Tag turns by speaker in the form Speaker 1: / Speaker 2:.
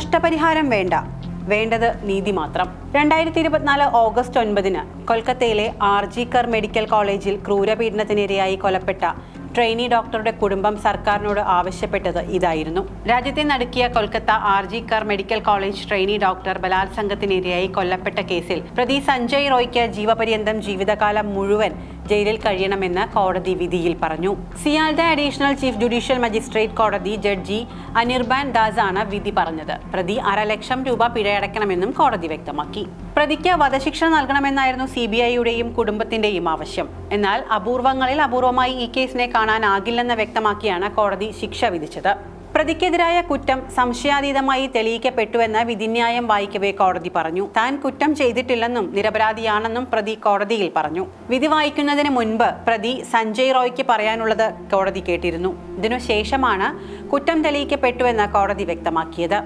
Speaker 1: നഷ്ടപരിഹാരം വേണ്ട, വേണ്ടത് നീതി മാത്രം. 2024 ഓഗസ്റ്റ് 9 കൊൽക്കത്തയിലെ RG കർ മെഡിക്കൽ കോളേജിൽ ക്രൂരപീഡനത്തിനിരയായി കൊലപ്പെട്ട ട്രെയിനി ഡോക്ടറുടെ കുടുംബം സർക്കാരിനോട് ആവശ്യപ്പെട്ടത് ഇതായിരുന്നു. രാജ്യത്തെ നടുക്കിയ കൊൽക്കത്ത RG കർ മെഡിക്കൽ കോളേജ് ട്രെയിനി ഡോക്ടർ ബലാത്സംഗത്തിനിരയായി കൊല്ലപ്പെട്ട കേസിൽ പ്രതി സഞ്ജയ് റോയ്ക്ക് ജീവപര്യന്തം ജീവിതകാലം മുഴുവൻ ജയിലിൽ കഴിയണമെന്ന് കോടതി വിധിയിൽ പറഞ്ഞു. Sealdah additional chief judicial magistrate കോടതി ജഡ്ജി അനിർബാൻ ദാസ് ആണ് വിധി പറഞ്ഞത്. പ്രതി 1.5 ലക്ഷം രൂപ പിഴയടക്കണമെന്നും കോടതി വ്യക്തമാക്കി. പ്രതിക്ക് വധശിക്ഷ നൽകണമെന്നായിരുന്നു CBIയുടെയും കുടുംബത്തിന്റെയും ആവശ്യം. എന്നാൽ അപൂർവങ്ങളിൽ അപൂർവമായി ഈ കേസിനെ കാണാനാകില്ലെന്ന് വ്യക്തമാക്കിയാണ് കോടതി ശിക്ഷ വിധിച്ചത്. പ്രതിക്കെതിരായ കുറ്റം സംശയാതീതമായി തെളിയിക്കപ്പെട്ടുവെന്ന് വിധിന്യായം വായിക്കവേ കോടതി പറഞ്ഞു. താൻ കുറ്റം ചെയ്തിട്ടില്ലെന്നും നിരപരാധിയാണെന്നും പ്രതി കോടതിയിൽ പറഞ്ഞു. വിധി വായിക്കുന്നതിന് മുൻപ് പ്രതി സഞ്ജയ് റോയ്ക്ക് പറയാനുള്ളത് കോടതി കേട്ടിരുന്നു. ഇതിനുശേഷമാണ് കുറ്റം തെളിയിക്കപ്പെട്ടുവെന്ന് കോടതി വ്യക്തമാക്കിയത്.